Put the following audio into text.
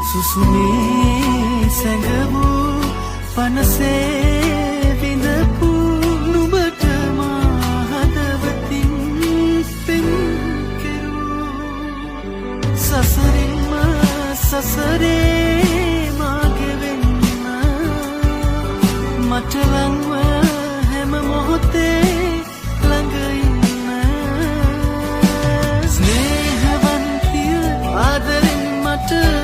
සුසුමේ සැඟවූ පනසේ විඳපු නුඹට මා හදවතින් පෙම් කෙරූ සසරින්ම සසරේ මාගේ වෙන්න මට ලංව හැම මොහොතේ ළඟ ඉන්න ස්නේහවන්තිය ආදරෙන් මට